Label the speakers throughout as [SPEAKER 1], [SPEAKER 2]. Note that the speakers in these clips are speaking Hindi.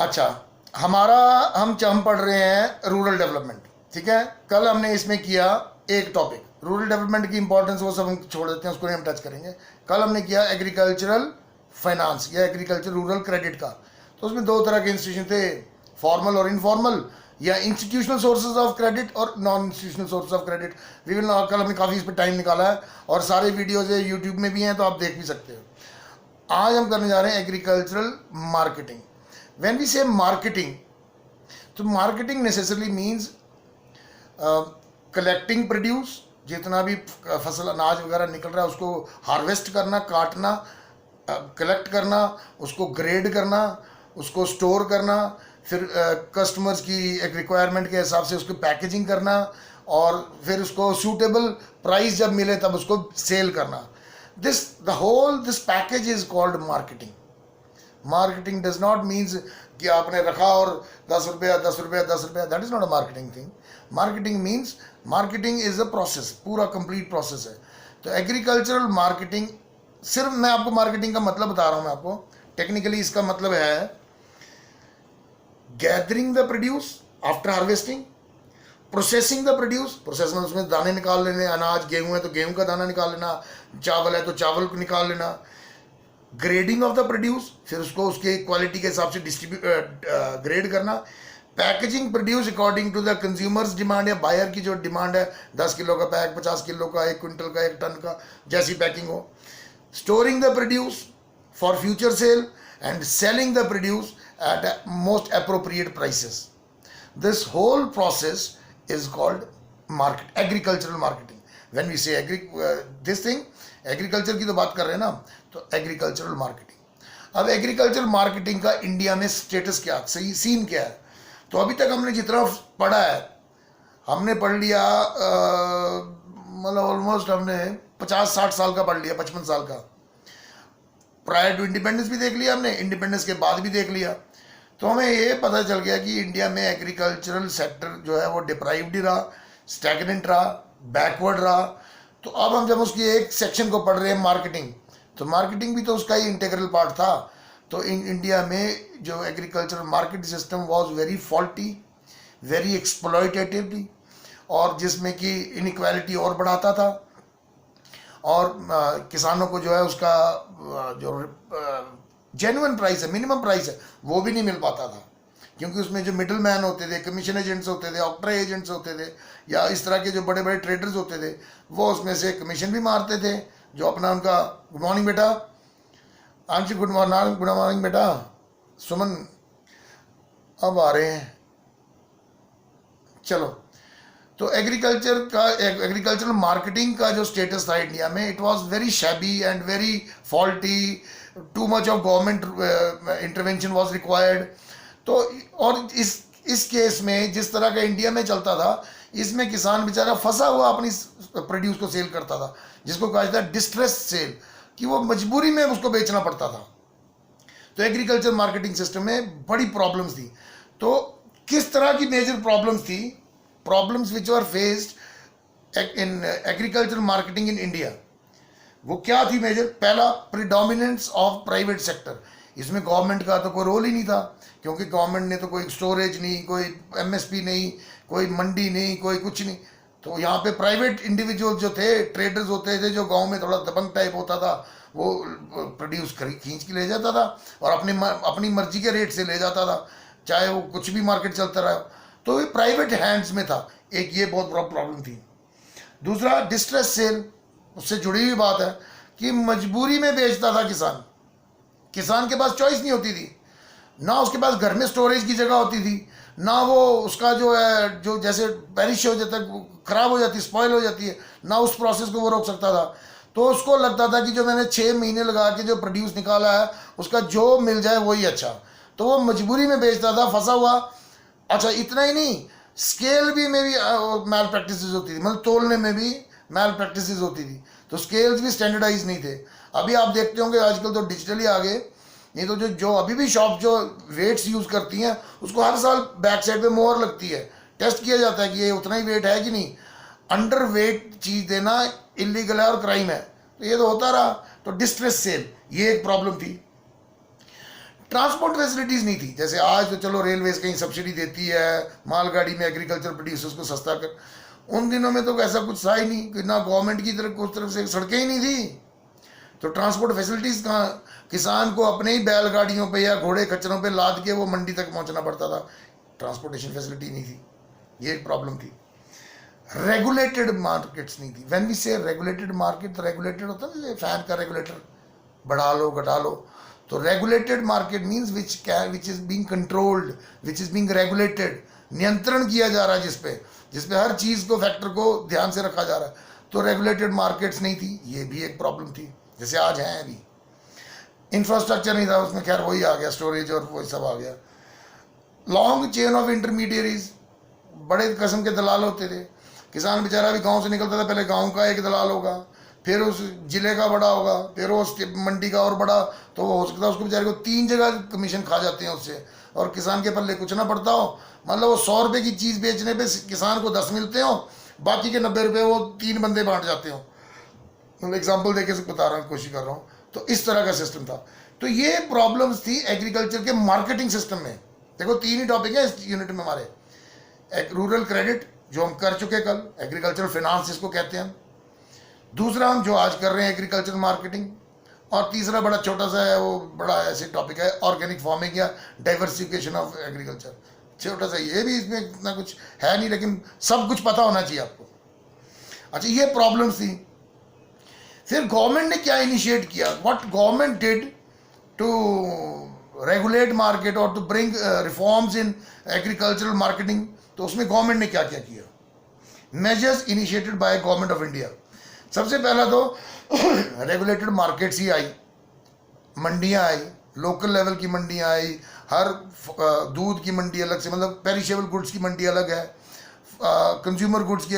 [SPEAKER 1] अच्छा, हम पढ़ रहे हैं रूरल डेवलपमेंट, ठीक है। कल हमने इसमें किया एक टॉपिक रूरल डेवलपमेंट की इंपॉर्टेंस, वो सब हम छोड़ देते हैं, उसको नहीं हम टच करेंगे। कल हमने किया एग्रीकल्चरल फाइनेंस या एग्रीकल्चर रूरल क्रेडिट का। तो उसमें दो तरह के इंस्टीट्यूशन थे, फॉर्मल और इनफॉर्मल, या इंस्टीट्यूशनल सोर्सेज ऑफ क्रेडिट और non institutional sources of credit. We will, कल हमने काफ़ी इस पर टाइम निकाला है और सारे वीडियोज यूट्यूब में भी हैं, तो आप देख भी सकते हो। आज हम करने जा रहे हैं एग्रीकल्चरल मार्केटिंग। व्हेन वी से मार्केटिंग, तो marketing necessarily means collecting produce, जितना भी फसल अनाज वगैरह निकल रहा है उसको हार्वेस्ट करना, काटना, कलेक्ट करना, उसको ग्रेड करना, उसको स्टोर करना, फिर कस्टमर्स की एक रिक्वायरमेंट के हिसाब से उसको पैकेजिंग करना, और फिर उसको सूटेबल प्राइस जब मिले तब उसको सेल करना। This package is called marketing. Marketing does not means कि आपने रखा और 10 रुपया 10 रुपया 10 रुपया, that is not a marketing thing. Marketing means, marketing is a process, पूरा कंप्लीट प्रोसेस है। तो एग्रीकल्चरल मार्केटिंग, सिर्फ मैं आपको मार्केटिंग का मतलब बता रहा हूँ, मैं आपको टेक्निकली इसका मतलब है gathering the produce after harvesting, processing the produce, process में उसमें दाने निकाल लेने, अनाज गेहूं है तो गेहूं का दाना निकाल लेना, चावल है तो चावल को निकाल लेना, ग्रेडिंग ऑफ द प्रोड्यूस, फिर उसको उसके क्वालिटी के हिसाब से ग्रेड करना, packaging produce according to the consumers demand या बायर की जो डिमांड है, 10 किलो का पैक, 50 किलो का, 1 क्विंटल का, 1 टन का, जैसी पैकिंग हो, storing the produce for future cell and selling the produce at most appropriate prices. This whole process is called agricultural marketing. When we say this thing, agriculture की तो बात कर रहे हैं ना, तो agricultural marketing. अब agricultural marketing का इंडिया में स्टेटस क्या, सही सीन क्या है? तो अभी तक हमने जितना पढ़ा है, हमने पढ़ लिया, मतलब ऑलमोस्ट हमने 50-60 साल का पढ़ लिया, 55 साल का। प्रायर टू इंडिपेंडेंस भी देख लिया हमने, इंडिपेंडेंस के बाद भी देख लिया। तो हमें ये पता चल गया कि इंडिया में एग्रीकल्चरल सेक्टर जो है वो डिप्राइव्ड रहा, स्टैग्नेंट रहा, बैकवर्ड रहा। तो अब हम जब उसकी एक सेक्शन को पढ़ रहे हैं मार्केटिंग, तो मार्केटिंग भी तो उसका ही इंटीग्रल पार्ट था। तो इंडिया में जो agricultural market system was very faulty, very exploitative, और जिसमें कि इनइक्वालिटी और बढ़ाता था, और किसानों को जो है उसका जो जेन्युइन प्राइस है, मिनिमम प्राइस है, वो भी नहीं मिल पाता था, क्योंकि उसमें जो मिडिल मैन होते थे, कमीशन एजेंट्स होते थे, ऑक्ट्रा एजेंट्स होते थे, या इस तरह के जो बड़े बड़े ट्रेडर्स होते थे, वो उसमें से कमीशन भी मारते थे, जो अपना उनका। गुड मॉर्निंग बेटा, आंटी, गुड मॉर्निंग बेटा, सुमन अब आ रहे हैं, चलो। तो एग्रीकल्चरल मार्केटिंग का जो स्टेटस था इंडिया में, it was very shabby and very faulty, too much of government intervention was required. तो और इस केस में जिस तरह का इंडिया में चलता था, इसमें किसान बेचारा फंसा हुआ अपनी प्रोड्यूस को सेल करता था, जिसको कहा जाता है डिस्ट्रेस सेल, कि वो मजबूरी में उसको बेचना पड़ता था। तो एग्रीकल्चर मार्केटिंग सिस्टम में बड़ी प्रॉब्लम्स थी। तो किस तरह की मेजर प्रॉब्लम्स थी? Problems which are faced in agriculture marketing in India, वो क्या थी मेजर? पहला, प्रिडोमिनेंस ऑफ प्राइवेट सेक्टर। इसमें गवर्नमेंट का तो कोई रोल ही नहीं था, क्योंकि गवर्नमेंट ने तो कोई स्टोरेज नहीं, कोई एमएसपी नहीं, कोई मंडी नहीं, कोई कुछ नहीं। तो यहाँ पे प्राइवेट इंडिविजुअल जो थे, ट्रेडर्स होते थे, जो गांव में थोड़ा दबंग टाइप होता था, वो प्रोड्यूस खींच के ले जाता था और अपनी मर्जी के रेट से ले जाता था, चाहे वो कुछ भी मार्केट चलता रहा। तो ये प्राइवेट हैंड्स में था, एक ये बहुत बड़ा प्रॉब्लम थी। दूसरा, डिस्ट्रेस सेल, उससे जुड़ी हुई बात है कि मजबूरी में बेचता था किसान। किसान के पास चॉइस नहीं होती थी, ना उसके पास घर में स्टोरेज की जगह होती थी, ना वो उसका जो है, जो जैसे पेरिश हो जाता है, खराब हो जाती है, स्पॉइल हो जाती है, ना उस प्रोसेस को वो रोक सकता था। तो उसको लगता था कि जो मैंने 6 महीने लगा के जो प्रोड्यूस निकाला है, उसका जो मिल जाए वही अच्छा। तो वो मजबूरी में बेचता था, फंसा हुआ। अच्छा, इतना ही नहीं, स्केल भी में भी मैल प्रैक्टिस होती थी, मतलब तोलने में भी मैल प्रैक्टिस होती थी। तो स्केल्स भी स्टैंडर्डाइज नहीं थे। अभी आप देखते होंगे आजकल तो डिजिटली आ गए, नहीं तो जो अभी भी शॉप जो वेट्स यूज़ करती हैं, उसको हर साल बैक साइड पे मोहर लगती है, टेस्ट किया जाता है कि ये उतना ही वेट है कि नहीं। अंडर वेट चीज़ देना इलीगल है और क्राइम है, तो ये तो होता रहा। तो डिस्ट्रेस सेल, ये एक प्रॉब्लम थी। ट्रांसपोर्ट फैसिलिटीज़ नहीं थी। जैसे आज तो चलो रेलवेज कहीं सब्सिडी देती है, मालगाड़ी में एग्रीकल्चर प्रोड्यूसर्स को सस्ता कर, उन दिनों में तो ऐसा कुछ था ही नहीं कि ना गवर्नमेंट की तरफ उस तरफ से सड़कें ही नहीं थी, तो ट्रांसपोर्ट फैसिलिटीज़ कहाँ। किसान को अपने ही बैलगाड़ियों पे या घोड़े खच्चरों पे लाद के वो मंडी तक पहुंचना पड़ता था, ट्रांसपोर्टेशन फैसिलिटी नहीं थी, ये एक प्रॉब्लम थी। रेगुलेटेड मार्केट्स नहीं थी। व्हेन वी से रेगुलेटेड मार्केट, रेगुलेटेड होता है ना फैन का रेगुलेटर, बढ़ा लो घटा लो, तो regulated market means which is being controlled, which is being regulated, नियंत्रण किया जा रहा है जिसपे हर चीज़ को, फैक्टर को ध्यान से रखा जा रहा है। तो रेगुलेटेड मार्केट्स नहीं थी, ये भी एक प्रॉब्लम थी, जैसे आज हैं अभी। इंफ्रास्ट्रक्चर नहीं था, उसमें खैर वही आ गया, स्टोरेज और वही सब आ गया। लॉन्ग चेन ऑफ इंटरमीडियरीज, बड़े किस्म के दलाल होते थे। किसान बेचारा भी गांव से निकलता था, पहले गांव का एक दलाल होगा, फिर उस जिले का बड़ा होगा, फिर उस मंडी का और बड़ा, तो वो हो सकता है उसको बेचारे को 3 जगह कमीशन खा जाते हैं उससे, और किसान के पल्ले कुछ ना पड़ता हो। मतलब वो 100 रुपये की चीज़ बेचने पे किसान को 10 मिलते हो, बाकी के 90 रुपये वो 3 बंदे बांट जाते हो। मतलब एग्जाम्पल देके बता रहा हूँ, कोशिश कर रहा हूँ। तो इस तरह का सिस्टम था। तो ये प्रॉब्लम्स थी एग्रीकल्चर के मार्केटिंग सिस्टम में। देखो 3 ही टॉपिक है इस यूनिट में हमारे। एक रूरल क्रेडिट जो हम कर चुके कल, एग्रीकल्चरल फाइनेंस इसको कहते हैं। दूसरा हम जो आज कर रहे हैं एग्रीकल्चर मार्केटिंग, और तीसरा बड़ा छोटा सा है, वो बड़ा ऐसे टॉपिक है ऑर्गेनिक फार्मिंग या डाइवर्सिफिकेशन ऑफ एग्रीकल्चर। छोटा सा, ये भी इसमें इतना कुछ है नहीं, लेकिन सब कुछ पता होना चाहिए आपको। अच्छा, ये प्रॉब्लम्स थी। फिर गवर्नमेंट ने क्या इनिशिएट किया, what government did to regulate market और to bring reforms in agricultural marketing. तो उसमें गवर्नमेंट ने क्या क्या किया, measures initiated by government of India. सबसे पहला तो रेगुलेटेड मार्केट्स ही आई, मंडियां आई, लोकल लेवल की मंडियां आई। हर दूध की मंडी अलग से, मतलब पेरिशेबल गुड्स की मंडी अलग है, कंज्यूमर गुड्स की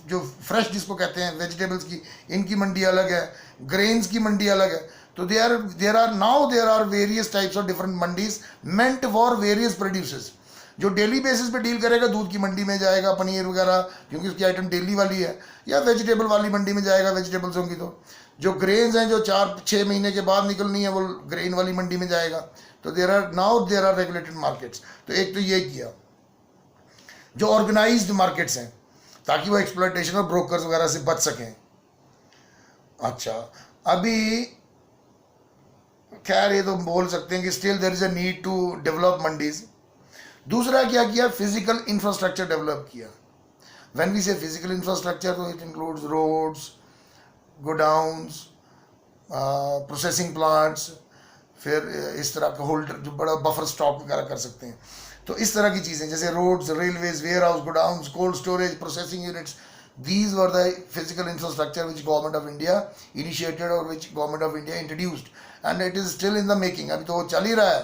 [SPEAKER 1] जो फ्रेश जिसको कहते हैं वेजिटेबल्स की, इनकी मंडी अलग है, ग्रेन्स की मंडी अलग है। तो there are various types of different mandis meant for various producers. जो डेली बेसिस पे डील करेगा दूध की मंडी में जाएगा, पनीर वगैरह क्योंकि उसकी आइटम डेली वाली है, या वेजिटेबल वाली मंडी में जाएगा, वेजिटेबल्स होंगी। तो जो ग्रेन्स हैं जो 4-6 महीने के बाद निकलनी है, वो ग्रेन वाली मंडी में जाएगा। तो देयर आर रेगुलेटेड मार्केट्स। तो एक तो ये किया, जो ऑर्गेनाइज्ड मार्केट्स हैं, ताकि वो एक्सप्लॉयटेशन और ब्रोकर्स वगैरह से बच सकें। अच्छा, अभी खैर ये तो बोल सकते हैं कि still there is a need to develop mandis. दूसरा क्या किया, फिजिकल इंफ्रास्ट्रक्चर डेवलप किया। When we say physical infrastructure, तो it includes roads, godowns, processing plants, फिर इस तरह का होल्डर जो बड़ा बफर स्टॉक वगैरह कर सकते हैं। तो इस तरह की चीज़ें जैसे roads, railways, warehouse, godowns, cold storage, processing units, these were the physical infrastructure which government of India initiated or which government of India introduced, and it is still in the making। अभी तो वो चल ही रहा है।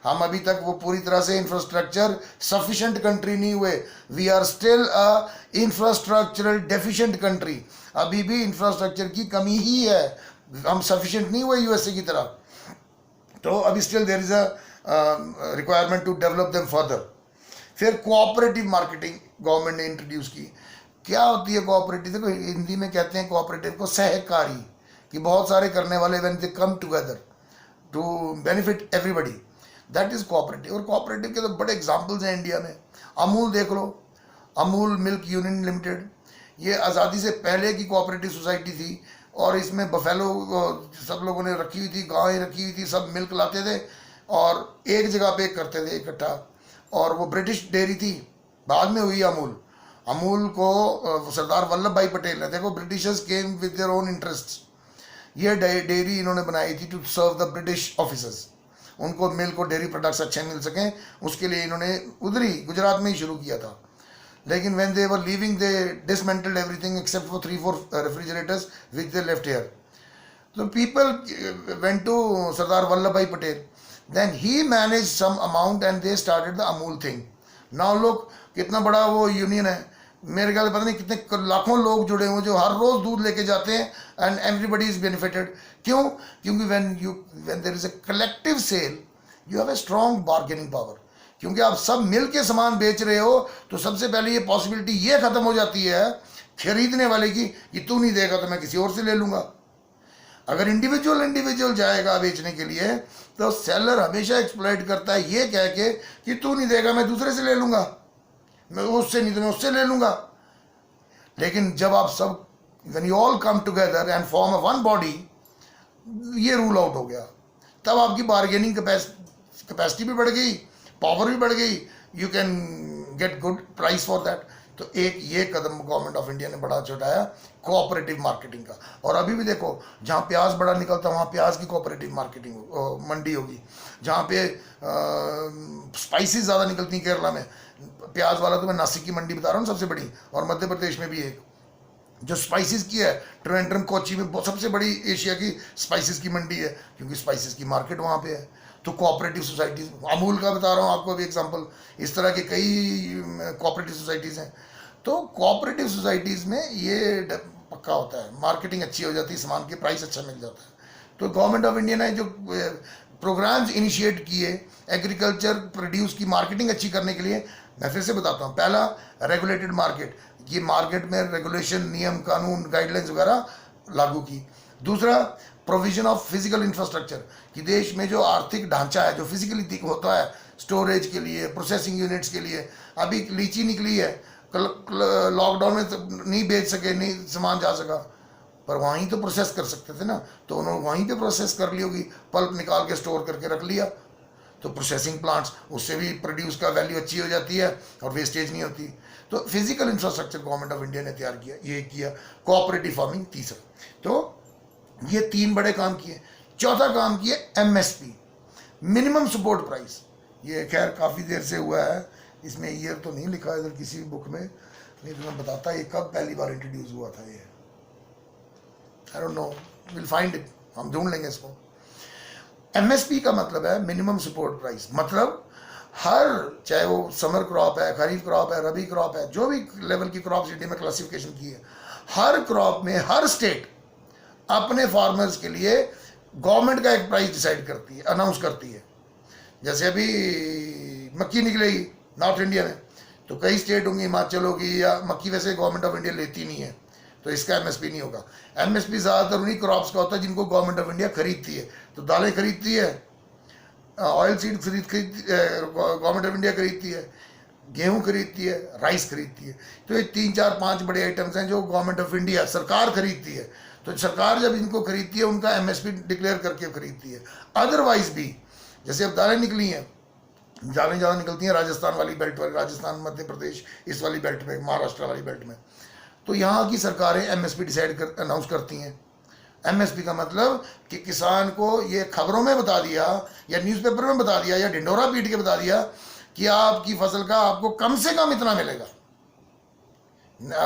[SPEAKER 1] हम अभी तक वो पूरी तरह से इंफ्रास्ट्रक्चर सफिशेंट कंट्री नहीं हुए। We are still a infrastructural deficient country. अभी भी इंफ्रास्ट्रक्चर की कमी ही है, हम सफिशेंट नहीं हुए यूएसए की तरह। तो अभी still there is a requirement to develop them further. फिर कोऑपरेटिव मार्केटिंग गवर्नमेंट ने इंट्रोड्यूस की। क्या होती है कोऑपरेटिव? देखो हिंदी में कहते हैं कोऑपरेटिव को सहकारी, कि बहुत सारे करने वाले when they come together to benefit everybody, that is cooperative. और कोऑपरेटिव के तो बड़े एग्जांपल्स हैं इंडिया में। अमूल देख लो, अमूल मिल्क यूनियन लिमिटेड, ये आज़ादी से पहले की कोऑपरेटिव सोसाइटी थी, और इसमें बफेलो सब लोगों ने रखी हुई थी, गायें रखी हुई थी, सब मिल्क लाते थे और एक जगह पे करते थे इकट्ठा। और वो ब्रिटिश डेयरी थी, बाद में हुई अमूल। अमूल को सरदार वल्लभ भाई पटेल ने, देखो Britishers came with their own interest, ये डेयरी इन्होंने बनाई थी to serve the British officers. उनको मिल्क और डेयरी प्रोडक्ट्स अच्छे मिल सकें, उसके लिए इन्होंने उधर ही गुजरात में ही शुरू किया था। लेकिन when they were leaving they dismantled everything except for 3-4 refrigerators which they left here. तो people went to Sardar Vallabhbhai Patel, then he manage some amount and they started the Amul thing. Now लोग कितना बड़ा वो यूनियन है, मेरे ख्याल पता नहीं कितने लाखों लोग जुड़े हुए जो हर रोज दूध लेके जाते हैं, एंड एवरीबडी इज बेनिफिटेड। क्यों? क्योंकि when there is a collective sale you have a strong bargaining power. क्योंकि आप सब मिल के सामान बेच रहे हो, तो सबसे पहले ये पॉसिबिलिटी ये खत्म हो जाती है खरीदने वाले की कि तू नहीं देगा तो मैं किसी और से ले लूंगा। अगर इंडिविजुअल जाएगा बेचने के लिए तो सेलर हमेशा एक्सप्लॉइट करता है ये कह के कि तू नहीं देगा मैं दूसरे से ले लूंगा, मैं उससे नहीं तो मैं उससे ले लूंगा। लेकिन जब आप सब when you all come together and form a one body, ये रूल आउट हो गया, तब आपकी बार्गेनिंग कैपेसिटी भी बढ़ गई, पावर भी बढ़ गई, you can get good price for that. तो एक ये कदम गवर्नमेंट ऑफ इंडिया ने बड़ा उठाया कोऑपरेटिव मार्केटिंग का। और अभी भी देखो जहाँ प्याज बड़ा निकलता वहाँ प्याज की कोऑपरेटिव मार्केटिंग मंडी होगी, जहाँ पे स्पाइसेस ज़्यादा निकलती हैं केरला में, प्याज वाला तो मैं नासिक की मंडी बता रहा हूँ सबसे बड़ी, और मध्य प्रदेश में भी एक जो स्पाइसेस की है ट्रिवेंड्रम कोची में सबसे बड़ी एशिया की स्पाइसेस की मंडी है, क्योंकि स्पाइसेस की मार्केट वहाँ पे है। तो कोऑपरेटिव सोसाइटीज़, अमूल का बता रहा हूँ आपको अभी एग्जांपल, इस तरह के कई कोऑपरेटिव सोसाइटीज़ हैं। तो कोऑपरेटिव सोसाइटीज़ में ये पक्का होता है, मार्केटिंग अच्छी हो जाती है, सामान के प्राइस अच्छा मिल जाता है। तो गवर्नमेंट ऑफ इंडिया ने जो प्रोग्राम्स इनिशिएट किए एग्रीकल्चर प्रोड्यूस की मार्केटिंग अच्छी करने के लिए, मैं फिर से बताता हूँ, पहला रेगुलेटेड मार्केट, ये मार्केट में रेगुलेशन, नियम कानून, गाइडलाइंस वगैरह लागू की। दूसरा प्रोविजन ऑफ फिजिकल इंफ्रास्ट्रक्चर, कि देश में जो आर्थिक ढांचा है जो फिजिकली होता है स्टोरेज के लिए, प्रोसेसिंग यूनिट्स के लिए। अभी लीची निकली है, लॉकडाउन में तो नहीं बेच सके, नहीं सामान जा सका, पर वहीं तो प्रोसेस कर सकते थे ना, तो उन्होंने वहीं पे प्रोसेस कर ली होगी, पल्प निकाल के स्टोर करके रख लिया। तो प्रोसेसिंग प्लांट्स, उससे भी प्रोड्यूस का वैल्यू अच्छी हो जाती है और वेस्टेज नहीं होती। तो physical infrastructure government of India ने तैयार किया, ये किया। कोऑपरेटिव फार्मिंग तीसरा, तो ये तीन बड़े काम किए। चौथा काम किया एमएसपी, मिनिमम सपोर्ट प्राइस। ये खैर काफ़ी देर से हुआ है, इसमें ईयर तो नहीं लिखा इधर किसी भी बुक में, नहीं तो मैं बताता ये कब पहली बार इंट्रोड्यूस हुआ था। ये I don't know, will find it, हम ढूंढ लेंगे इसको। एमएसपी का मतलब है मिनिमम सपोर्ट प्राइस, मतलब हर, चाहे वो समर क्रॉप है, खरीफ क्रॉप है, रबी क्रॉप है, जो भी लेवल की क्रॉप इंडिया में क्लासिफिकेशन की है, हर क्रॉप में हर स्टेट अपने फार्मर्स के लिए गवर्नमेंट का एक प्राइस डिसाइड करती है, अनाउंस करती है। जैसे अभी मक्की निकलेगी नॉर्थ इंडिया में, तो कई स्टेट होंगी, हिमाचल होगी, या मक्की वैसे गवर्नमेंट ऑफ इंडिया लेती नहीं है, तो इसका एमएसपी नहीं होगा। एमएसपी ज़्यादातर उन्हीं क्रॉप्स का होता है जिनको गवर्नमेंट ऑफ इंडिया खरीदती है। तो दालें खरीदती है, oil seed government of India खरीदती है, गेहूं खरीदती है, राइस खरीदती है। तो ये 3 4 5 बड़े आइटम्स हैं जो गवर्नमेंट ऑफ इंडिया सरकार खरीदती है। तो सरकार जब इनको खरीदती है उनका एमएसपी डिक्लेयर करके खरीदती है। अदरवाइज भी जैसे अब दालें निकली हैं, दालें ज़्यादा निकलती हैं राजस्थान वाली बेल्ट वाली, राजस्थान मध्य प्रदेश इस वाली बेल्ट में, महाराष्ट्र वाली बेल्ट में, तो यहाँ की सरकारें एमएसपी अनाउंस करती हैं। एमएसपी का मतलब कि किसान को ये खबरों में बता दिया या न्यूज़पेपर में बता दिया या ढिंडोरा पीट के बता दिया कि आपकी फसल का आपको कम से कम इतना मिलेगा।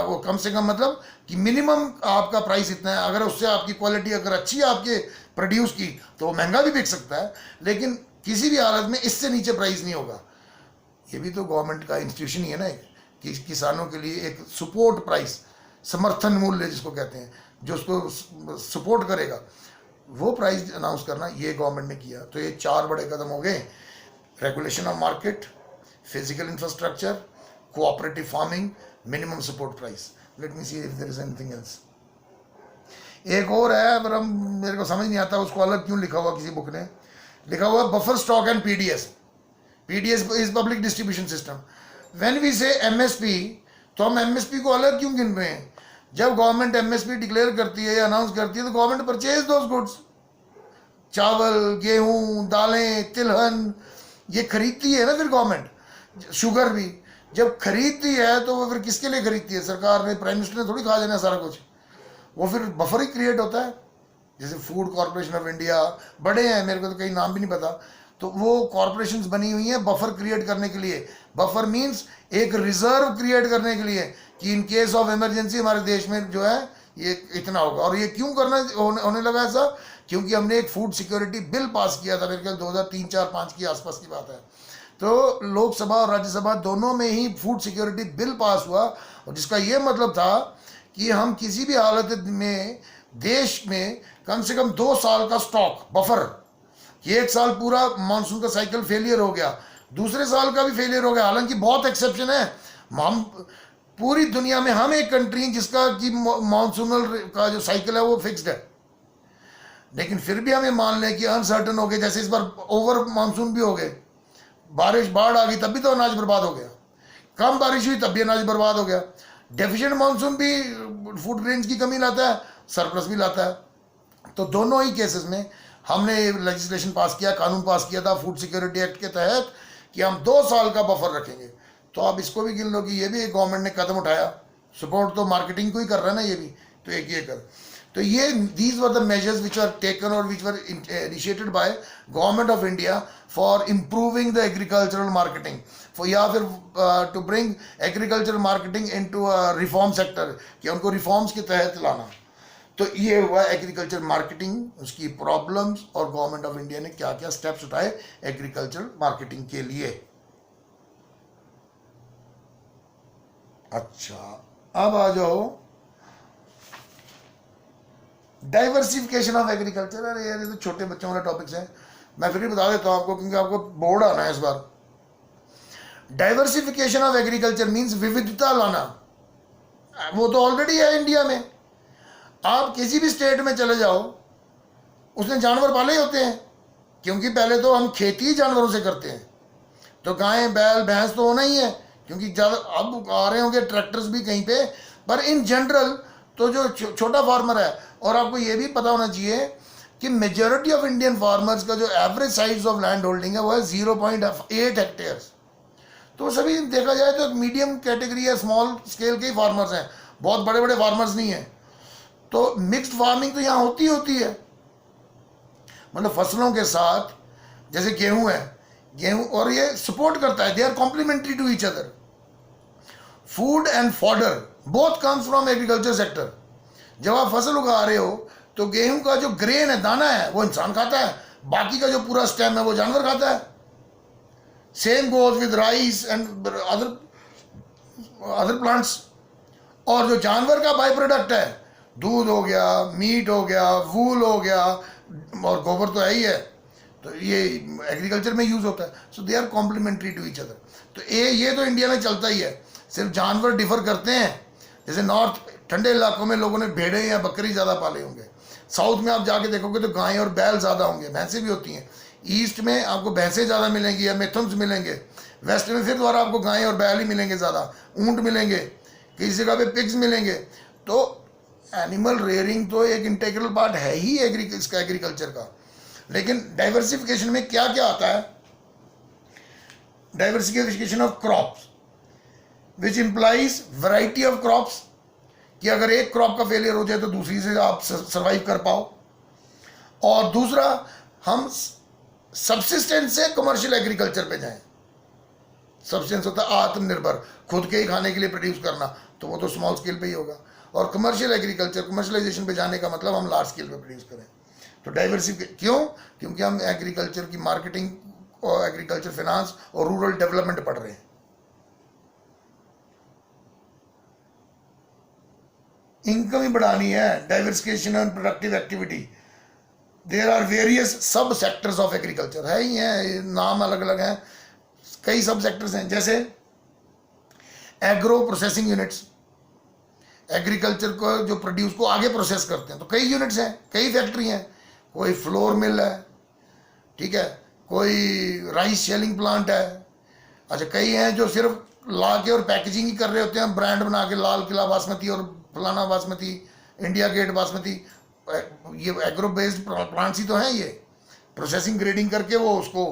[SPEAKER 1] वो कम से कम मतलब कि मिनिमम आपका प्राइस इतना है, अगर उससे आपकी क्वालिटी अगर अच्छी है आपके प्रोड्यूस की तो महंगा भी बिक सकता है, लेकिन किसी भी हालत में इससे नीचे प्राइस नहीं होगा। ये भी तो गवर्नमेंट का इंस्टीट्यूशन ही है ना, कि किसानों के लिए एक सपोर्ट प्राइस, समर्थन मूल्य जिसको कहते हैं, जो उसको सपोर्ट करेगा, वो प्राइस अनाउंस करना, ये गवर्नमेंट ने किया। तो ये 4 बड़े कदम हो गए, regulation of market, physical infrastructure, cooperative farming, minimum support price. Let me see if there is anything else. एक और है, पर हम, मेरे को समझ नहीं आता उसको अलग क्यों लिखा हुआ, किसी बुक ने लिखा हुआ buffer stock and PDS. PDS is public distribution system. When we say MSP, तो हम एमएसपी को अलग क्यों गिन रहे हैं? जब गवर्नमेंट एमएसपी डिक्लेयर करती है या अनाउंस करती है तो गवर्नमेंट परचेज दोज गुड्स, चावल, गेहूं, दालें, तिलहन, ये खरीदती है ना फिर गवर्नमेंट। शुगर भी जब खरीदती है तो वो फिर किसके लिए खरीदती है? सरकार ने, प्राइम मिनिस्टर ने थोड़ी खा जाना सारा कुछ, वो फिर बफर ही क्रिएट होता है। जैसे फूड कॉरपोरेशन ऑफ इंडिया, बड़े हैं, मेरे को तो कई नाम भी नहीं पता, तो वो कॉरपोरेशंस बनी हुई हैं बफर क्रिएट करने के लिए। बफर मीन्स एक रिजर्व क्रिएट करने के लिए कि इन केस ऑफ इमरजेंसी हमारे देश में जो है ये इतना होगा। और ये क्यों करना होने लगा ऐसा? क्योंकि हमने एक फूड सिक्योरिटी बिल पास किया था, मेरे ख्याल 2003, 4, 5 की आसपास की बात है। तो लोकसभा और राज्यसभा दोनों में ही फूड सिक्योरिटी बिल पास हुआ, और जिसका ये मतलब था कि हम किसी भी हालत में देश में कम से कम 2 साल का स्टॉक बफर, कि 1 साल पूरा मानसून का साइकिल फेलियर हो गया, दूसरे साल का भी फेलियर हो गया। हालांकि बहुत एक्सेप्शन है, हम पूरी दुनिया में हम एक कंट्री जिसका कि मानसूनल का जो साइकिल है वो फिक्स्ड है। लेकिन फिर भी हमें मान लें कि अनसर्टन हो गए, जैसे इस बार ओवर मानसून भी हो गए, बारिश बाढ़ आ गई तब भी तो अनाज बर्बाद हो गया, कम बारिश हुई तब भी अनाज बर्बाद हो गया। डेफिशिएंट मानसून भी फूड ग्रेन्स की कमी लाता है, सरप्लस भी लाता है। तो दोनों ही केसेस में हमने लेजिस्लेशन पास किया, कानून पास किया था फूड सिक्योरिटी एक्ट के तहत कि हम 2 साल का बफर रखेंगे। तो आप इसको भी गिन लो कि ये भी एक गवर्नमेंट ने कदम उठाया, सपोर्ट तो मार्केटिंग को ही कर रहा है ना ये भी, तो एक ये कर। तो ये these were the measures which are taken और which were initiated by government of India for improving the agricultural marketing, for या फिर to bring agricultural marketing into reform sector, कि उनको रिफॉर्म्स के तहत लाना। तो ये हुआ एग्रीकल्चर मार्केटिंग, उसकी प्रॉब्लम्स और गवर्नमेंट ऑफ इंडिया ने क्या क्या स्टेप्स उठाए एग्रीकल्चर मार्केटिंग के लिए। अच्छा, अब आ जाओ डाइवर्सिफिकेशन ऑफ एग्रीकल्चर। अरे यार ये तो छोटे बच्चों वाला टॉपिक्स है, मैं फिर भी बता देता हूं आपको क्योंकि आपको बोर्ड आना है इस बार। डाइवर्सिफिकेशन ऑफ एग्रीकल्चर मींस विविधता लाना। वो तो ऑलरेडी है इंडिया में, आप किसी भी स्टेट में चले जाओ, उसने जानवर पाले ही होते हैं, क्योंकि पहले तो हम खेती जानवरों से करते हैं, तो गाय बैल भैंस तो होना ही है, क्योंकि ज़्यादा अब आ रहे होंगे ट्रैक्टर्स भी कहीं पे, पर इन जनरल तो जो छोटा फार्मर है, और आपको ये भी पता होना चाहिए कि मेजॉरिटी ऑफ इंडियन फार्मर्स का जो average size of land holding है वो है 0.8 हेक्टेयर्स। तो सभी देखा जाए तो मीडियम कैटेगरी है, स्मॉल स्केल के ही फार्मर्स हैं, बहुत बड़े बड़े फार्मर्स नहीं हैं। तो मिक्स्ड फार्मिंग तो यहाँ होती है, मतलब फसलों के साथ, जैसे गेहूं है, गेहूं और ये सपोर्ट करता है, they are complementary to each other. Food and fodder both comes from agriculture sector. जब आप फसल उगा रहे हो तो गेहूं का जो ग्रेन है, दाना है, वो इंसान खाता है, बाकी का जो पूरा स्टेम है वो जानवर खाता है। Same goes with rice and other plants. और जो जानवर का बाई प्रोडक्ट है, दूध हो गया, मीट हो गया, वूल हो गया, और गोबर तो है ही है, तो ये एग्रीकल्चर में यूज होता है। So they are complementary to each other. तो ये तो इंडिया में चलता ही है, सिर्फ जानवर डिफर करते हैं। जैसे नॉर्थ ठंडे इलाकों में लोगों ने भेड़े या बकरी ज़्यादा पाले होंगे, साउथ में आप जाके देखोगे तो गाय और बैल ज़्यादा होंगे, भैंसें भी होती हैं। ईस्ट में आपको भैंसें ज़्यादा मिलेंगी या मिथुन्स मिलेंगे, वेस्ट में फिर दोबारा आपको गाय और बैल ही मिलेंगे ज़्यादा, ऊँट मिलेंगे, किसी जगह पे पिग्स मिलेंगे। तो एनिमल रेयरिंग तो एक इंटीग्रल पार्ट है ही इसका एग्रीकल्चर का। लेकिन डाइवर्सिफिकेशन में क्या क्या आता है? Diversification of crops which implies variety of crops, कि अगर एक क्रॉप का फेलियर हो जाए तो दूसरी से आप सर्वाइव कर पाओ। और दूसरा, हम सब्सिस्टेंस से कमर्शियल एग्रीकल्चर पे जाएं। सब्सिस्टेंस होता है आत्मनिर्भर, खुद के ही खाने के लिए प्रोड्यूस करना, तो वो तो स्मॉल स्केल पे ही होगा। और कमर्शियल एग्रीकल्चर, कमर्शलाइजेशन पे जाने का मतलब हम लार्ज स्केल पे प्रोड्यूस करें। तो डाइवर्सिफिकेशन क्यों? क्योंकि हम एग्रीकल्चर की मार्केटिंग और एग्रीकल्चर फाइनेंस और रूरल डेवलपमेंट पढ़ रहे हैं। इनकम ही बढ़ानी है, diversification and productive activity. There are various sub sectors of agriculture, है ही हैं, नाम अलग अलग हैं, कई सब सेक्टर्स हैं। जैसे एग्रो प्रोसेसिंग यूनिट्स, एग्रीकल्चर को जो प्रोड्यूस को आगे प्रोसेस करते हैं, तो कई यूनिट्स हैं, कई फैक्ट्री हैं। कोई फ्लोर मिल है, ठीक है, कोई राइस शेलिंग प्लांट है, अच्छा कई हैं जो सिर्फ ला के और पैकेजिंग ही कर रहे होते हैं, ब्रांड बना के, लाल किला बासमती और फलाना बासमती, इंडिया गेट बासमती, ये एग्रो बेस्ड प्लांट्स ही तो हैं। ये प्रोसेसिंग ग्रेडिंग करके वो उसको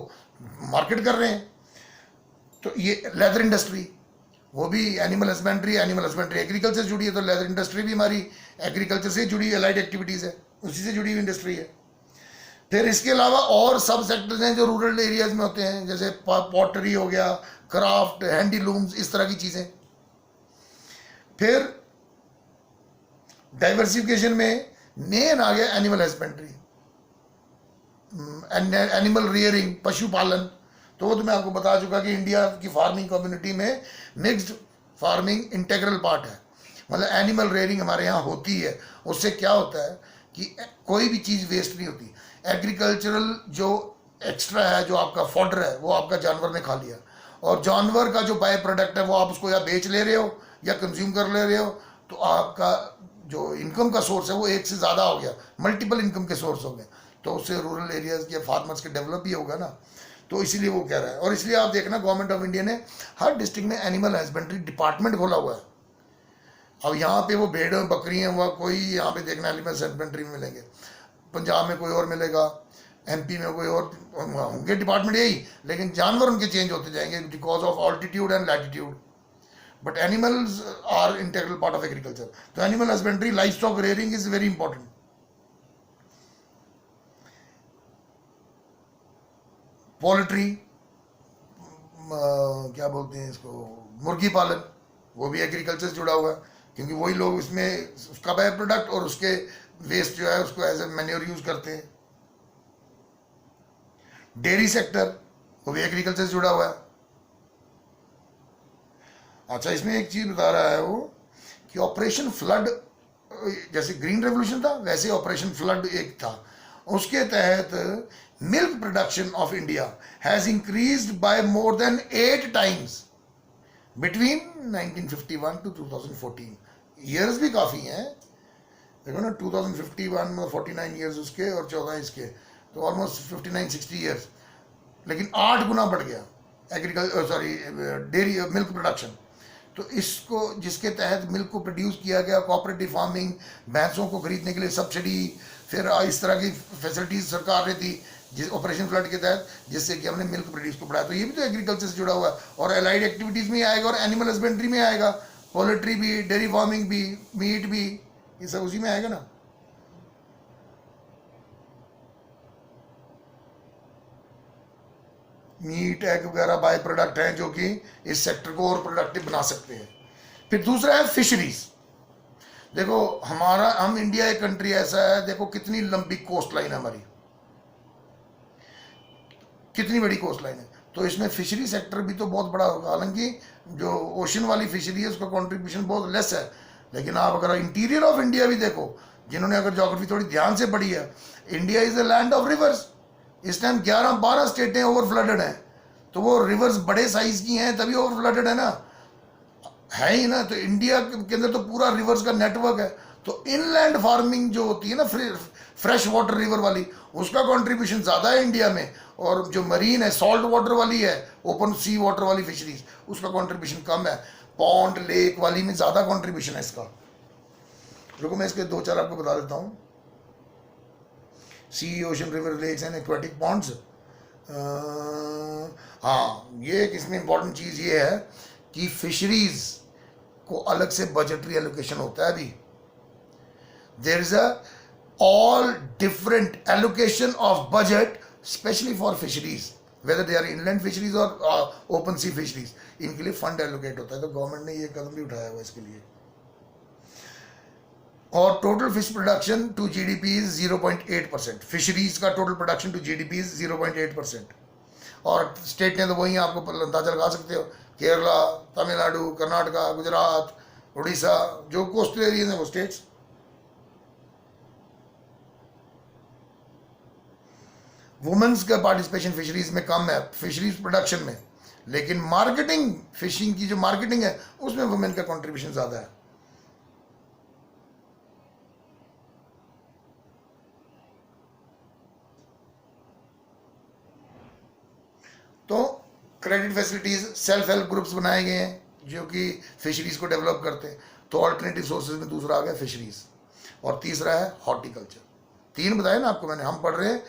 [SPEAKER 1] मार्केट कर रहे हैं। तो ये लेदर इंडस्ट्री, वो भी एनिमल हस्बेंड्री एग्रीकल्चर से जुड़ी है, तो लेदर इंडस्ट्री भी हमारी एग्रीकल्चर से जुड़ी एलाइड एक्टिविटीज़ है, उसी से जुड़ी हुई इंडस्ट्री है। फिर इसके अलावा और सब सेक्टर्स हैं जो रूरल एरियाज में होते हैं, जैसे पॉटरी हो गया, क्राफ्ट, हैंडीलूम्स, इस तरह की चीज़ें। फिर डाइवर्सिफिकेशन में मेन आ गया एनिमल हस्बेंड्री, एनिमल रियरिंग, पशुपालन। तो वो तो मैं आपको बता चुका कि इंडिया की फार्मिंग कम्युनिटी में मिक्स्ड फार्मिंग इंटीग्रल पार्ट है, मतलब एनिमल रेयरिंग हमारे यहाँ होती है। उससे क्या होता है कि कोई भी चीज़ वेस्ट नहीं होती। एग्रीकल्चरल जो एक्स्ट्रा है, जो आपका फॉडर है, वो आपका जानवर ने खा लिया, और जानवर का जो बाय प्रोडक्ट है वो आप उसको या बेच ले रहे हो या कंज्यूम कर ले रहे हो, तो आपका जो इनकम का सोर्स है वो एक से ज़्यादा हो गया, मल्टीपल इनकम के सोर्स हो गए। तो उससे रूरल एरियाज के फार्मर्स के डेवलप भी होगा ना, तो इसीलिए वो कह रहा है। और इसलिए आप देखना गवर्नमेंट ऑफ इंडिया ने हर डिस्ट्रिक्ट में एनिमल हस्बेंड्री डिपार्टमेंट खोला हुआ है। अब यहाँ पे वो भेड़ बकरियाँ हुआ कोई यहाँ पे देखना एनिमल हस्बेंड्री में मिलेंगे, पंजाब में कोई और मिलेगा, एमपी में कोई और होंगे डिपार्टमेंट यही, लेकिन जानवर उनके चेंज होते जाएंगे because of altitude and latitude. But animals are integral part of agriculture. तो animal husbandry, livestock rearing is very important. Poultry, क्या बोलते हैं इसको, मुर्गी पालन, वो भी एग्रीकल्चर से जुड़ा हुआ है, क्योंकि वही लोग इसमें उसका बाय प्रोडक्ट और उसके वेस्ट जो है उसको एज ए मैन्योर यूज करते हैं। डेयरी सेक्टर, वो भी एग्रीकल्चर से जुड़ा हुआ है। अच्छा, इसमें एक चीज बता रहा है वो कि ऑपरेशन फ्लड, जैसे ग्रीन रेवोल्यूशन था वैसे ऑपरेशन फ्लड एक था, उसके तहत milk production of India has increased by more than 8 times between 1951 to 2014। Years भी काफ़ी हैं, देखो ना, 2051 में 49 ईयर्स उसके और 14 इसके, तो ऑलमोस्ट 59-60 ईयर्स, लेकिन 8 गुना बढ़ गया डेयरी मिल्क प्रोडक्शन। तो इसको, जिसके तहत मिल्क को प्रोड्यूस किया गया, कोऑपरेटिव फार्मिंग, भैंसों को खरीदने के लिए सब्सिडी, फिर इस तरह की फैसिलिटीज सरकार ने दी जिस ऑपरेशन फ्लड के तहत, जिससे कि हमने मिल्क प्रोड्यूस को बढ़ाया। तो ये भी तो एग्रीकल्चर से जुड़ा हुआ है और एलाइड एक्टिविटीज में आएगा और एनिमल हस्बेंड्री में आएगा, पोल्ट्री भी, डेयरी फार्मिंग भी, मीट भी, ये सब उसी में आएगा ना। मीट, एग वगैरह बाय प्रोडक्ट हैं जो कि इस सेक्टर को और प्रोडक्टिव बना सकते हैं। फिर दूसरा है फिशरीज। देखो हम इंडिया एक कंट्री ऐसा है, देखो कितनी लंबी कोस्ट लाइन है हमारी, कितनी बड़ी कोस्ट लाइन है, तो इसमें फिशरी सेक्टर भी तो बहुत बड़ा होगा। हालांकि जो ओशन वाली फिशरी है उसका कंट्रीब्यूशन बहुत लेस है, लेकिन आप अगर इंटीरियर ऑफ इंडिया भी देखो, जिन्होंने अगर ज्योग्राफी थोड़ी ध्यान से पढ़ी है, India is the land of reverse. इस टाइम 11-12 स्टेटें ओवर फ्लडेड हैं, तो वो रिवर्स बड़े साइज की हैं तभी ओवर फ्लडेड है ना, है ही ना। तो इंडिया के अंदर तो पूरा रिवर्स का नेटवर्क है। तो इनलैंड फार्मिंग जो होती है ना, फ्रेश वाटर रिवर वाली, उसका कंट्रीब्यूशन ज़्यादा है इंडिया में, और जो मरीन है, सॉल्ट वाटर वाली है, ओपन सी वाटर वाली फिशरीज, उसका कंट्रीब्यूशन कम है। पॉन्ड, लेक वाली में ज़्यादा कंट्रीब्यूशन है इसका। रुको मैं इसके 2-4 आपको बता देता हूँ। Sea, ocean, river, lakes and aquatic ponds. हाँ, ये एक इसमें इंपॉर्टेंट चीज़ ये है कि फिशरीज को अलग से बजटरी एलोकेशन होता है। अभी there is a all different allocation of budget specially for fisheries, whether they are inland fisheries और ओपन सी फिशरीज, इनके लिए फंड एलोकेट होता है। तो गवर्नमेंट ने ये कदम भी उठाया हुआ इसके लिए। और total fish production to GDP is 0.8%। Fisheries का total production to GDP is 0.8%। और स्टेट ने तो वही आपको अंदाजा लगा सकते हो, केरला, तमिलनाडु, कर्नाटका, गुजरात, उड़ीसा, जो कोस्टल एरिया हैं वो स्टेट्स। वुमेन्स का पार्टिसिपेशन फिशरीज में कम है, फिशरीज प्रोडक्शन में, लेकिन मार्केटिंग, फिशिंग की जो मार्केटिंग है उसमें वुमेन का कंट्रीब्यूशन ज़्यादा है। तो credit facilities, self help groups बनाए गए हैं जो कि फिशरीज को डेवलप करते हैं। तो ऑल्टरनेटिव सोर्सेज में दूसरा आ गया फिशरीज, और तीसरा है हॉर्टिकल्चर। 3 बताए ना आपको मैंने, हम पढ़ रहे हैं।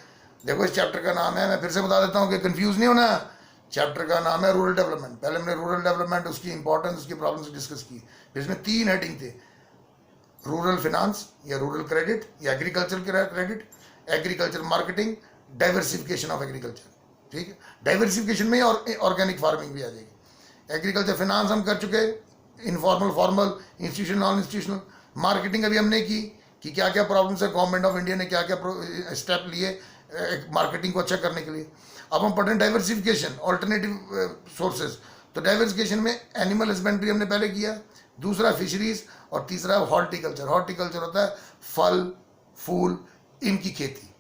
[SPEAKER 1] देखो इस चैप्टर का नाम है, मैं फिर से बता देता हूँ कि कंफ्यूज नहीं होना। चैप्टर का नाम है रूरल डेवलपमेंट। पहले हमने रूरल डेवलपमेंट, उसकी इंपॉर्टेंस, उसकी प्रॉब्लम्स डिस्कस की। फिर इसमें 3 हेडिंग थे, रूरल फाइनेंस या रूरल क्रेडिट या agriculture credit, agriculture marketing, diversification of agriculture. ठीक है, डाइवर्सिफिकेशन में और ऑर्गेनिक फार्मिंग भी आ जाएगी। एग्रीकल्चर फाइनेंस हम कर चुके, informal, formal, institutional, non institutional. Marketing अभी हमने की कि क्या क्या प्रॉब्लम्स है, गवर्नमेंट ऑफ इंडिया ने क्या क्या स्टेप लिए मार्केटिंग को अच्छा करने के लिए। अब हम पढ़ रहे हैं डाइवर्सिफिकेशन, ऑल्टरनेटिव सोर्सेज। तो डाइवर्सिफिकेशन में एनिमल हस्बेंड्री हमने पहले किया, दूसरा फिशरीज, और तीसरा हॉर्टिकल्चर। हॉर्टिकल्चर होता है फल, फूल, इनकी खेती,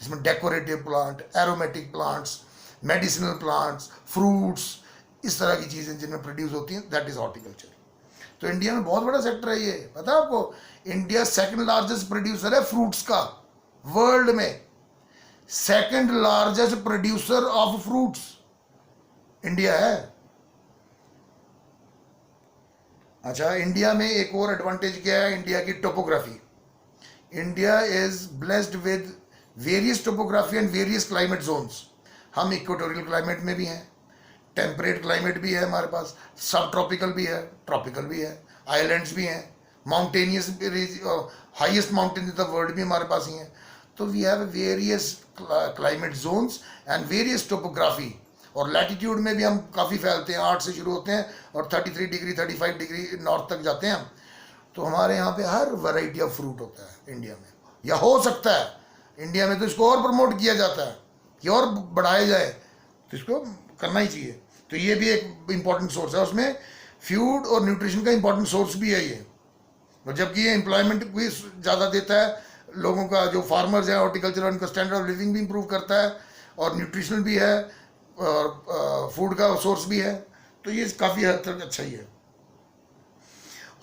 [SPEAKER 1] जिसमें decorative plant, aromatic plants, medicinal plants, fruits, इस तरह की चीज़ें जिनमें प्रोड्यूस होती हैं, दैट इज हॉर्टिकल्चर। तो इंडिया में बहुत बड़ा सेक्टर है ये, पता है आपको। इंडिया सेकंड लार्जेस्ट प्रोड्यूसर है फ्रूट्स का वर्ल्ड में। Second largest producer of fruits India है। अच्छा, इंडिया में एक और एडवांटेज क्या है, इंडिया की topography. India is blessed with various topography and various climate zones. हम इक्वेटोरियल क्लाइमेट में भी हैं, टेम्परेट क्लाइमेट भी है हमारे पास, सब ट्रॉपिकल भी है, ट्रॉपिकल भी है, आइलैंड्स भी हैं, mountainous highest mountain in the world भी हमारे पास ही हैं। तो we have various climate zones and various topography. और लैटिट्यूड में भी हम काफ़ी फैलते हैं, 8 से शुरू होते हैं और 33 डिग्री 35 डिग्री नॉर्थ तक जाते हैं हम। तो हमारे यहाँ पे हर वैरायटी ऑफ फ्रूट होता है इंडिया में, या हो सकता है इंडिया में। तो इसको और प्रमोट किया जाता है कि और बढ़ाया जाए, तो इसको करना ही चाहिए। तो ये भी एक इम्पॉर्टेंट सोर्स है, उसमें फूड और न्यूट्रिशन का इम्पॉर्टेंट सोर्स भी है ये। और जबकि ये एम्प्लॉयमेंट भी ज़्यादा देता है लोगों का, जो फार्मर्स हैं, हॉर्टिकल्चर, उनका स्टैंडर्ड ऑफ लिविंग भी इम्प्रूव करता है, और न्यूट्रिशनल भी है, और फूड का सोर्स भी है। तो ये काफ़ी हद तक अच्छा ही है।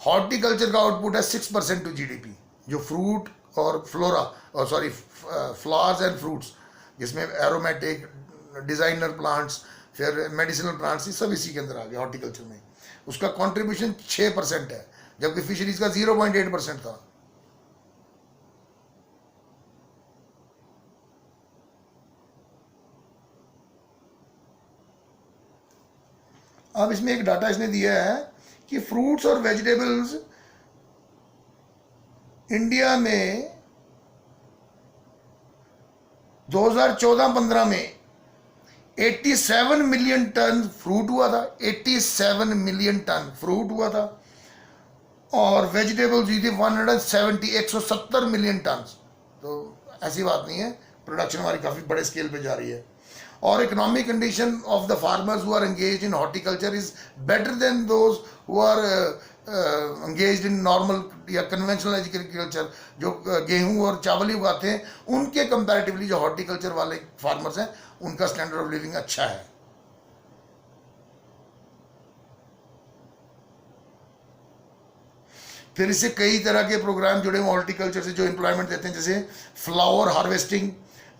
[SPEAKER 1] हॉर्टिकल्चर का आउटपुट है 6% टू जीडीपी, जो फ्रूट और फ्लोरा, और सॉरी फ्लावर्स एंड फ्रूट्स, जिसमें एरोमेटिक, डिज़ाइनर प्लांट्स, फिर मेडिसिनल प्लांट्स, ये सब इसी के अंदर आ गया हॉर्टिकल्चर में। उसका कंट्रीब्यूशन 6% है, जबकि फिशरीज का 0.8% था। अब इसमें एक डाटा इसने दिया है कि फ्रूट्स और वेजिटेबल्स इंडिया में 2014-15 में 87 मिलियन टन फ्रूट हुआ था, 87 मिलियन टन फ्रूट हुआ था, और वेजिटेबल्स हुई थी 170 मिलियन टन। तो ऐसी बात नहीं है, प्रोडक्शन हमारी काफ़ी बड़े स्केल पे जा रही है। और economic condition of the farmers who are engaged in horticulture is better than those who are engaged in normal या कन्वेंशनल एग्रीकल्चर, जो गेहूं और चावल ही उगाते हैं, उनके कंपैरेटिवली जो हॉर्टिकल्चर वाले फार्मर्स हैं, उनका स्टैंडर्ड ऑफ लिविंग अच्छा है। फिर इससे कई तरह के प्रोग्राम जुड़े हुए हॉर्टिकल्चर से, जो एम्प्लॉयमेंट देते हैं, जैसे flower harvesting,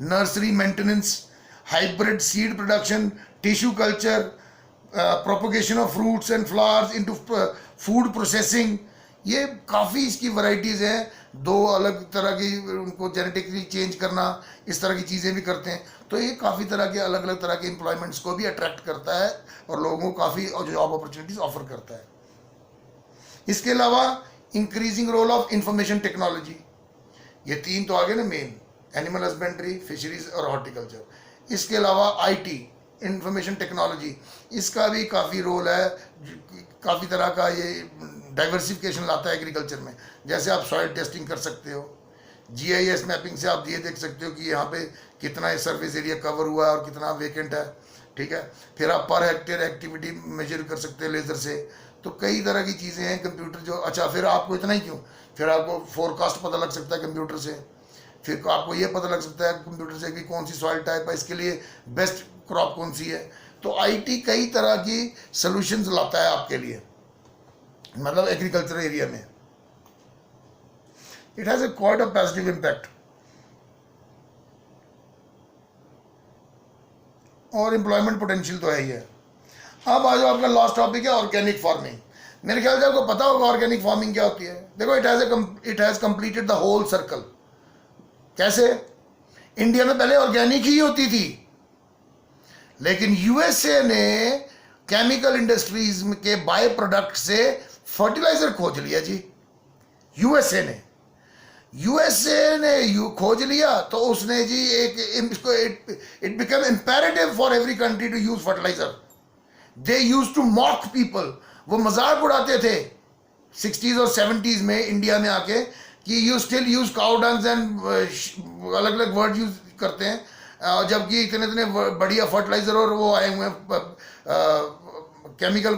[SPEAKER 1] nursery maintenance, hybrid seed production, tissue culture, propagation of fruits and flowers into food processing. ये काफ़ी इसकी वैरायटीज़ हैं। 2 अलग तरह की उनको जेनेटिकली चेंज करना, इस तरह की चीज़ें भी करते हैं। तो ये काफ़ी तरह के अलग अलग तरह के एम्प्लॉयमेंट्स को भी अट्रैक्ट करता है और लोगों को काफ़ी जॉब अपॉर्चुनिटीज़ ऑफर करता है। इसके अलावा increasing role of information technology, ये 3 तो आ गए ना मेन, एनिमल हस्बेंड्री, फिशरीज और हॉर्टिकल्चर। इसके अलावा आईटी, इंफॉर्मेशन टेक्नोलॉजी, इसका भी काफ़ी रोल है। काफ़ी तरह का ये डाइवर्सिफिकेशन लाता है एग्रीकल्चर में। जैसे आप सॉइल टेस्टिंग कर सकते हो, जीआईएस मैपिंग से आप ये देख सकते हो कि यहाँ पे कितना सरफेस एरिया कवर हुआ है और कितना वेकेंट है, ठीक है। फिर आप पर हेक्टेयर एक्टिविटी मेजर कर सकते हो लेज़र से। तो कई तरह की चीज़ें हैं कंप्यूटर जो, अच्छा फिर आपको इतना ही क्यों, फिर आपको फोरकास्ट पता लग सकता है कंप्यूटर से। फिर आपको ये पता लग सकता है कंप्यूटर से कि कौन सी सॉइल टाइप है, इसके लिए बेस्ट क्रॉप कौन सी है। तो आईटी कई तरह की सॉल्यूशंस लाता है आपके लिए, मतलब एग्रीकल्चर एरिया में। It has a quite a positive impact. और एम्प्लॉयमेंट पोटेंशियल तो है ही है। अब आ जाओ, आपका लास्ट टॉपिक है ऑर्गेनिक फार्मिंग। मेरे ख्याल से आपको पता होगा ऑर्गेनिक फार्मिंग क्या होती है। देखो, it has completed the whole circle. कैसे? इंडिया में पहले ऑर्गेनिक ही होती थी, लेकिन यूएसए ने केमिकल इंडस्ट्रीज के बाय प्रोडक्ट से फर्टिलाइजर खोज लिया जी। यूएसए ने खोज लिया, तो उसने जी इसको it become imperative for every country to use fertilizer. They use to mock people. वो मजाक उड़ाते थे 60s और 70s में इंडिया में आके कि you still use cow dungs and अलग अलग वर्ड यूज करते हैं, जबकि इतने इतने बढ़िया फर्टिलाइजर और वो आए हुए हैं केमिकल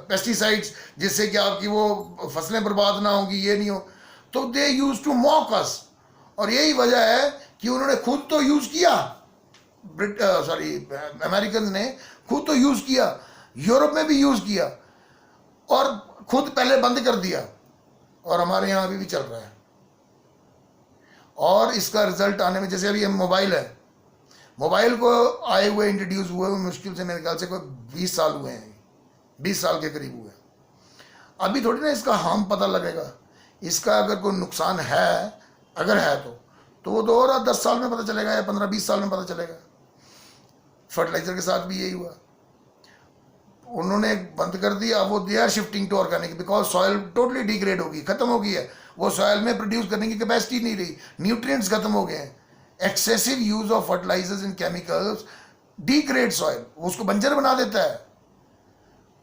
[SPEAKER 1] पेस्टिसाइड्स, जिससे कि आपकी वो फसलें बर्बाद ना होंगी, ये नहीं हो। तो दे यूज टू मॉक अस। और यही वजह है कि उन्होंने खुद तो यूज किया, अमेरिकन ने खुद तो यूज किया, यूरोप में भी यूज किया, और खुद पहले बंद कर दिया, और हमारे यहाँ अभी भी चल रहा है। और इसका रिजल्ट आने में, जैसे अभी हम मोबाइल है, मोबाइल को आए हुए इंट्रोड्यूस हुए मुश्किल से मेरे ख्याल से कोई 20 साल हुए हैं, 20 साल के करीब हुए। अभी थोड़ी ना इसका हार्म पता लगेगा, इसका अगर कोई नुकसान है, अगर है तो वो 2 और 10 साल में पता चलेगा या 15-20 साल में पता चलेगा। फर्टिलाइजर के साथ भी यही हुआ, उन्होंने बंद कर दिया, वो they are shifting to organic because soil totally degrade होगी, खत्म हो गई है, वो सॉइल में प्रोड्यूस करने की कैपेसिटी नहीं रही, न्यूट्रिएंट्स खत्म हो गए हैं। Excessive use of fertilizers and chemicals degrade soil, उसको बंजर बना देता है।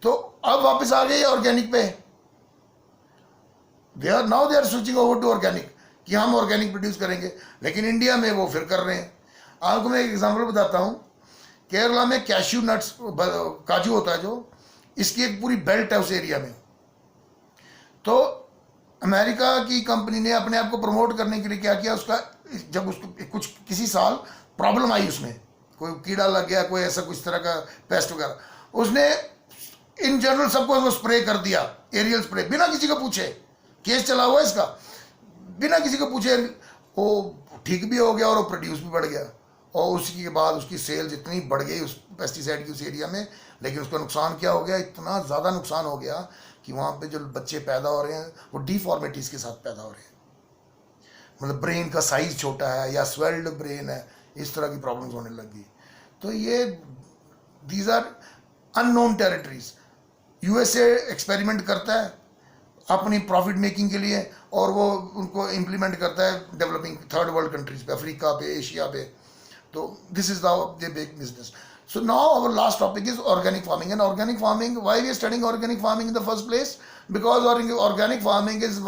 [SPEAKER 1] तो अब वापस आ गए ऑर्गेनिक पे, they are switching over to organic कि हम ऑर्गेनिक प्रोड्यूस करेंगे, लेकिन इंडिया में वो फिर कर रहे हैं। आपको मैं एक एग्जांपल बताता हूँ, केरला में कैश्यू नट्स, काजू होता है जो, इसकी एक पूरी बेल्ट है उस एरिया में। तो अमेरिका की कंपनी ने अपने आप को प्रमोट करने के लिए क्या किया, उसका जब उसको कुछ किसी साल प्रॉब्लम आई, उसमें कोई कीड़ा लग गया, कोई ऐसा कुछ तरह का पेस्ट वगैरह, उसने इन जनरल सबको स्प्रे कर दिया, एरियल स्प्रे, बिना किसी को पूछे। केस चला हुआ इसका, बिना किसी को पूछे वो ठीक भी हो गया और वो प्रोड्यूस भी बढ़ गया, और उसी के बाद उसकी सेल्स इतनी बढ़ गई उस पेस्टिसाइड की उस एरिया में। लेकिन उसका नुकसान क्या हो गया, इतना ज़्यादा नुकसान हो गया कि वहाँ पे जो बच्चे पैदा हो रहे हैं वो डिफॉर्मिटीज़ के साथ पैदा हो रहे हैं, मतलब ब्रेन का साइज छोटा है या स्वेल्ड ब्रेन है, इस तरह की प्रॉब्लम्स होने लगी। तो ये these are unknown territories. USA experiment करता है अपनी प्रॉफिट मेकिंग के लिए, और वो उनको इम्प्लीमेंट करता है डेवलपिंग थर्ड वर्ल्ड कंट्रीज पे, अफ्रीका पे, एशिया पे। तो this is the big business. So now our last topic is organic farming. And organic farming, why we are studying organic farming in the first place? Because organic farming is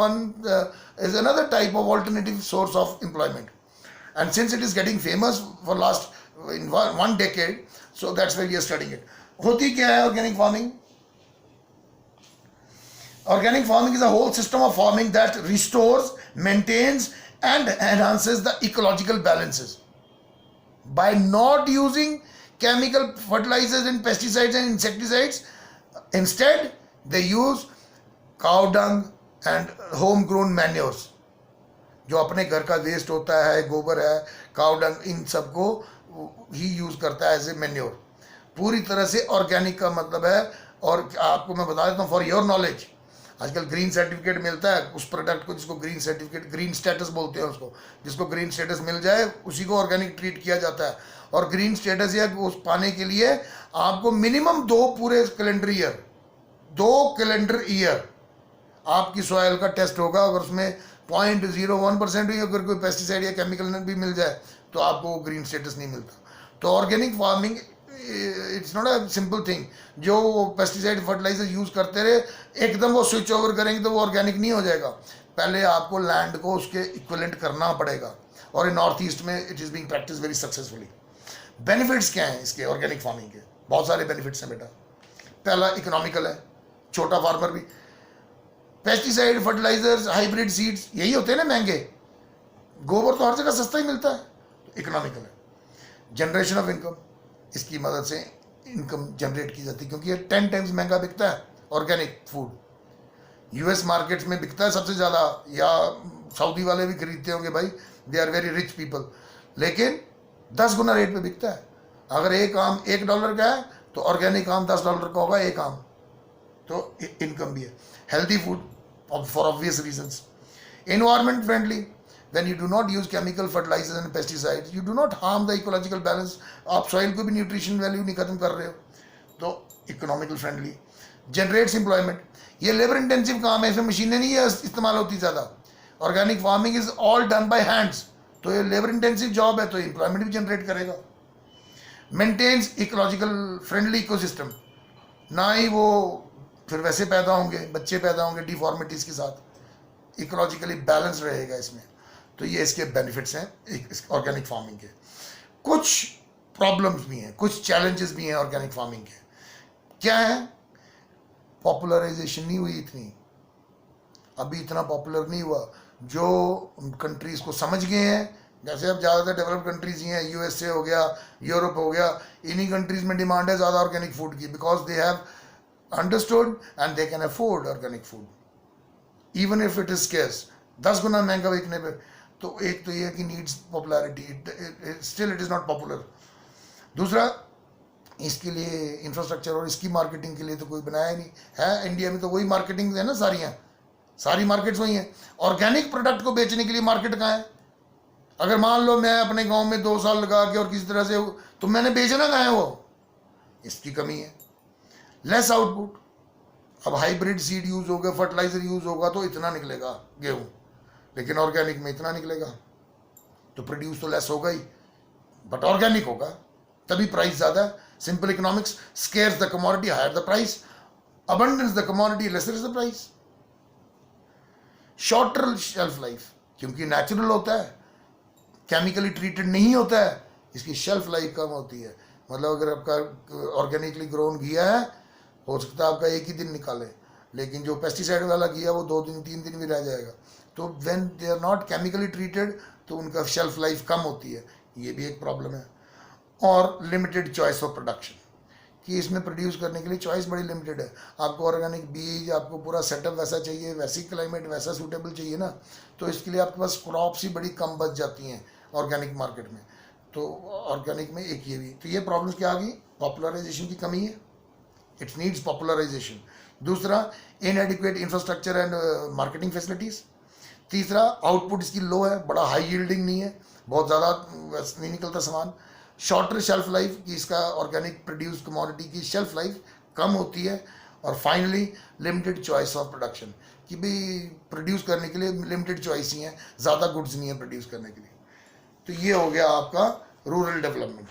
[SPEAKER 1] is another type of alternative source of employment. And since it is getting famous for last in one decade, so that's why we are studying it. होती क्या है organic farming? Organic farming is a whole system of farming that restores, maintains and enhances the ecological balances by not using chemical fertilizers and pesticides and insecticides. Instead they use cow dung and homegrown manures, जो अपने घर का वेस्ट होता है, गोबर है, काउ डंग, इन सबको ही यूज करता है एज ए मैन्योर। पूरी तरह से ऑर्गेनिक का मतलब है। और आपको मैं बता देता हूँ फॉर योर नॉलेज, आजकल ग्रीन सर्टिफिकेट मिलता है उस प्रोडक्ट को जिसको ग्रीन सर्टिफिकेट, ग्रीन स्टेटस बोलते हैं उसको, जिसको ग्रीन स्टेटस मिल जाए उसी को ऑर्गेनिक ट्रीट किया जाता है। और ग्रीन स्टेटस या उस पाने के लिए आपको मिनिमम 2 पूरे कैलेंडर ईयर, 2 कैलेंडर ईयर आपकी सॉइल का टेस्ट होगा। अगर उसमें 0.01% ही अगर कोई पेस्टिसाइड या केमिकल भी मिल जाए तो आपको ग्रीन स्टेटस नहीं मिलता। तो organic farming it's not a simple thing, जो पेस्टिसाइड फर्टिलाइजर यूज करते रहे एकदम वो स्विच ओवर करेंगे तो वो ऑर्गेनिक नहीं हो जाएगा। पहले आपको लैंड को उसके इक्विवेलेंट करना पड़ेगा, और इन नॉर्थ ईस्ट में it is being practice very successfully. Benefits क्या हैं इसके ऑर्गेनिक फार्मिंग के? बहुत सारे बेनिफिट्स हैं बेटा। पहला इकोनॉमिकल है, छोटा फार्मर भी, पेस्टिसाइड फर्टिलाइजर्स हाइब्रिड सीड्स यही होते हैं ना महंगे, गोबर तो हर जगह सस्ता ही मिलता है, तो इकोनॉमिकल है। जनरेशन ऑफ इनकम, इसकी मदद से इनकम जनरेट की जाती है, क्योंकि ये 10 टाइम्स महंगा बिकता है ऑर्गेनिक फूड। यूएस मार्केट्स में बिकता है सबसे ज़्यादा, या सऊदी वाले भी खरीदते होंगे भाई, they are very rich people, लेकिन 10 गुना रेट पे बिकता है। अगर एक आम $1 का है तो ऑर्गेनिक आम $10 का होगा एक आम, तो इनकम भी है। Healthy food for obvious reasons. Environment friendly, when you do not use chemical fertilizers and pesticides, you do not harm the ecological balance, आप सॉइल को भी न्यूट्रिशन वैल्यू नहीं खत्म कर रहे हो, तो इकोनॉमिकल फ्रेंडली। जनरेट्स एम्प्लॉयमेंट, ये लेबर इंटेंसिव काम है, इसमें मशीनें नहीं है इस्तेमाल होती ज़्यादा। Organic farming is all done by hands, तो ये लेबर इंटेंसिव जॉब है, तो एम्प्लॉयमेंट भी जनरेट करेगा। मेंटेन्स इकोलॉजिकल फ्रेंडली इकोसिस्टम, ना ही वो फिर वैसे पैदा होंगे, बच्चे पैदा होंगे डिफॉर्मिटीज़ के साथ, इकोलॉजिकली बैलेंस रहेगा इसमें। तो ये इसके बेनिफिट्स हैं ऑर्गेनिक फार्मिंग के। कुछ प्रॉब्लम्स भी हैं, कुछ चैलेंजेस भी हैं ऑर्गेनिक फार्मिंग के। क्या है? पॉपुलराइजेशन नहीं हुई इतनी, अभी इतना पॉपुलर नहीं हुआ। जो कंट्रीज़ को समझ गए हैं, जैसे अब ज़्यादातर डेवलप कंट्रीज ही हैं, यूएसए हो गया, यूरोप हो गया, इन्हीं कंट्रीज़ में डिमांड है ज़्यादा ऑर्गेनिक फूड की, because they have understood and they can afford organic food even if it is scarce. 10 गुना महंगा बिकने पे, तो एक तो ये कि needs popularity, still it is not popular. दूसरा, इसके लिए इंफ्रास्ट्रक्चर और इसकी मार्केटिंग के लिए तो कोई बनाया ही नहीं है। इंडिया में तो वही मार्केटिंग है ना, सारी मार्केट्स वही हैं। ऑर्गेनिक प्रोडक्ट को बेचने के लिए मार्केट कहाँ है? अगर मान लो मैं अपने गांव में 2 साल लगा के और किसी तरह से, तो मैंने बेचना कहाँ है? वो इसकी कमी है। लेस आउटपुट, अब हाइब्रिड सीड यूज होगा, फर्टिलाइजर यूज होगा तो इतना निकलेगा गेहूं, लेकिन ऑर्गेनिक में इतना निकलेगा, तो प्रोड्यूस तो लेस होगा ही, बट ऑर्गेनिक होगा, तभी प्राइस ज्यादा है। Simple economics, scarce the commodity higher the price, abundance the commodity lesser is the price. Shorter shelf life, क्योंकि नेचुरल होता है, केमिकली ट्रीटेड नहीं होता है, इसकी शेल्फ लाइफ कम होती है। मतलब अगर आपका ऑर्गेनिकली ग्रोन घिया है, हो सकता है आपका एक ही दिन निकाले, लेकिन जो पेस्टिसाइड वाला घिया वो 2 दिन 3 दिन भी रह जाएगा। तो when they are not chemically treated तो उनका शेल्फ लाइफ कम होती है, ये भी एक प्रॉब्लम है। और लिमिटेड चॉइस ऑफ प्रोडक्शन, कि इसमें प्रोड्यूस करने के लिए चॉइस बड़ी लिमिटेड है। आपको ऑर्गेनिक बीज, आपको पूरा सेटअप वैसा चाहिए, वैसी क्लाइमेट वैसा सूटेबल चाहिए ना, तो इसके लिए आपके पास क्रॉप्स ही बड़ी कम बच जाती हैं ऑर्गेनिक मार्केट में। तो ऑर्गेनिक में एक ये भी, तो ये प्रॉब्लम्स क्या आ गई? पॉपुलराइजेशन की कमी है, इट नीड्स पॉपुलराइजेशन। दूसरा, inadequate infrastructure and marketing facilities. तीसरा, आउटपुट इसकी लो है, बड़ा हाई यील्डिंग नहीं है, बहुत ज़्यादा नहीं निकलता सामान। शॉर्टर शेल्फ लाइफ, कि इसका ऑर्गेनिक प्रोड्यूस कमोडिटी की शेल्फ लाइफ कम होती है। और finally, limited choice of production, कि भाई प्रोड्यूस करने के लिए लिमिटेड चॉइस ही हैं, ज़्यादा गुड्स नहीं है प्रोड्यूस करने के लिए। तो ये हो गया आपका रूरल डेवलपमेंट।